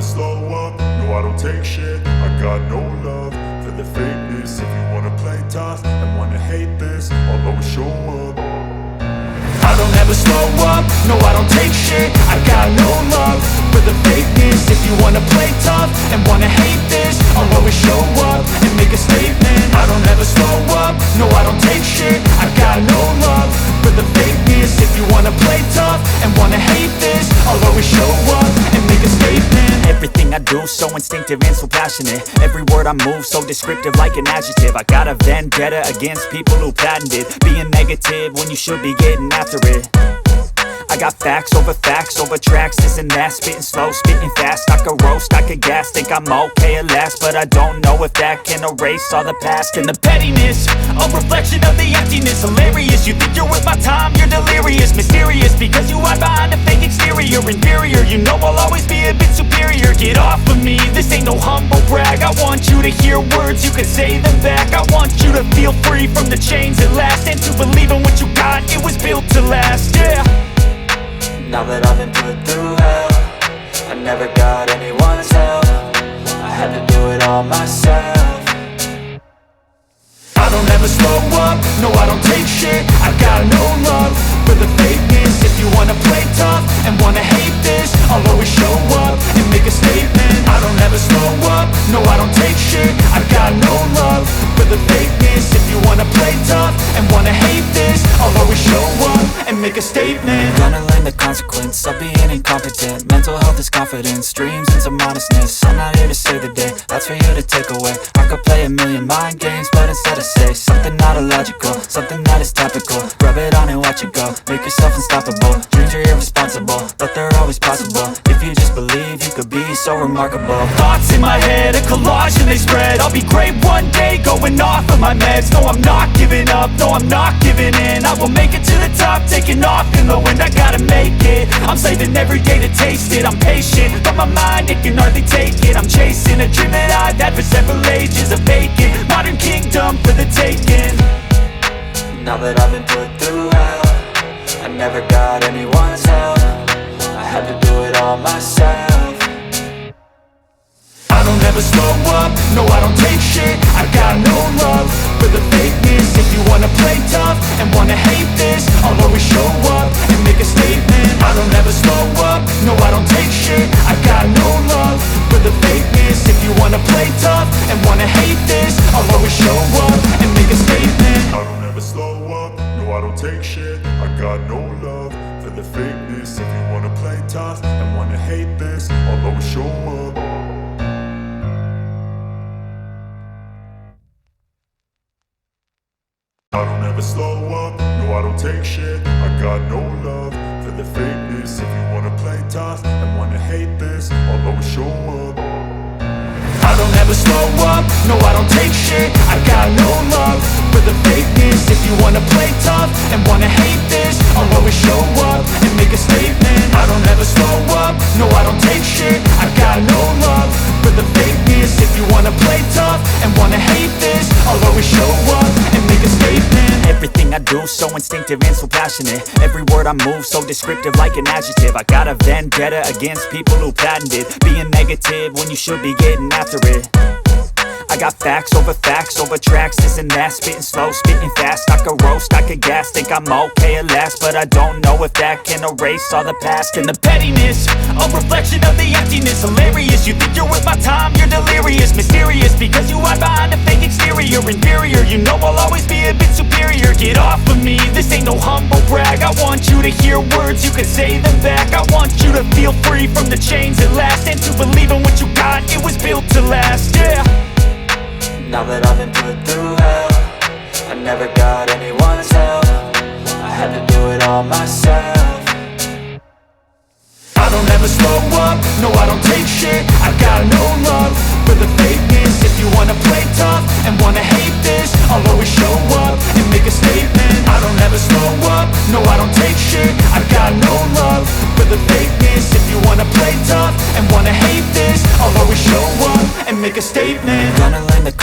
slow up, no I don't take shit. I got no love for the fakeness. If you wanna play tough and wanna hate this, I'll always show up. I don't ever slow up, no I don't take shit. I got no love for the fakeness. If you wanna play tough and wanna hate this, I'll always show up and make a statement. I don't ever slow up, no I don't take shit. I got no love for the fakeness. If you wanna play tough and wanna hate this, I'll always show up and make a statement. Everything I do so instinctive and so passionate. Every word I move so descriptive like an adjective. I got a vendetta against people who patented being negative when you should be getting after it. I got facts over tracks, this and that. Spitting slow, spitting fast. I could roast, I could gas. Think I'm okay at last, but I don't know if that can erase all the past. And the pettiness, a reflection of the emptiness. Hilarious, you think you're worth my time, you're delirious. Mysterious, because you hide behind a fake exterior. Inferior, you know I'll always be a bit superior. Get off of me, this ain't no humble brag. I want you to hear words, you can say them back. I want you to feel free from the chains at last, and to believe in what you got, it was built to last, yeah. Now that I've been put through hell, I never got anyone's help. I had to do it all myself. I don't ever slow up, no I don't take shit. I got no love for the fakeness. If you wanna play tough and wanna hate this, I'll always show up and make a statement. I don't ever slow up, no I don't take shit. I got no love for the fakeness. If you wanna play tough and wanna hate this, I'll always show up and make a statement. Gonna learn the consequence of being incompetent. Mental health is confidence, dreams and some modestness. I'm not here to save the day, that's for you to take away. I could play a million mind games, but instead I say something not illogical, something that is topical. Rub it on and watch it go, make yourself unstoppable. Dreams are irresponsible, but they're always possible. If you just believe, you could be so remarkable. Thoughts in my head, a collage and they spread. I'll be great one day, going off of my meds. No, I'm not giving up, no, I'm not giving in. I will make it to the top, taking off in the wind. I gotta make it, I'm saving every day to taste it. I'm patient, but my mind, it can hardly take it. I'm chasing a dream that I've had for several ages. A vacant, modern kingdom for the taking. Now that I've been put through hell, I never got anyone's help. I had to do it all myself. I don't ever slow up, no I don't take shit. I got no love for the fakeness. If you wanna play tough and wanna hate this, I'll always show up and make a statement. I don't ever slow up, no I don't take shit. I got no love for the fakeness. If you wanna play tough and wanna hate this, I'll always show up and make a statement. I don't ever slow up, no I don't take shit. I got no love for the fakeness. If you wanna play tough and wanna hate this, I'll always show up. I don't ever slow up, no I don't take shit. I got no love for the fakeness. If you wanna play tough and wanna hate this, I'll always show up. I don't ever slow up, no I don't take shit. I got no love for the fakeness. If you wanna play tough and wanna hate this, I'll always show up and make a statement. I don't ever slow up, no I don't take shit. I got no love for the fakeness. If you wanna play tough and wanna hate this, I'll always show up and make a statement. Everything I do so instinctive and so passionate. Every word I move so descriptive like an adjective. I got a vendetta against people who patented being negative when you should be getting after it. I got facts over tracks, this and that. Spitting slow, spitting fast. I could roast, I could gas. Think I'm okay at last, but I don't know if that can erase all the past. And the pettiness, a reflection of the emptiness. Hilarious, you think you're worth my time, you're delirious. Mysterious, because you hide behind a fake exterior. Inferior, you know I'll always be a bit superior. Get off of me, this ain't no humble brag. I want you to hear words, you can say them back. I want you to feel free from the chains at last, and to believe in what you got, it was built to last, yeah. Now that I've been put through hell, I never got anyone's help. I had to do it all myself. I don't ever slow up, no I don't take shit. I got no love for the fakeness. If you wanna play tough and wanna hate this, I'll always show up and make a statement. I don't ever slow up, no I don't take shit. I got no love for the fakeness. If you wanna play tough and wanna hate this, I'll always show up and make a statement. Gonna learn the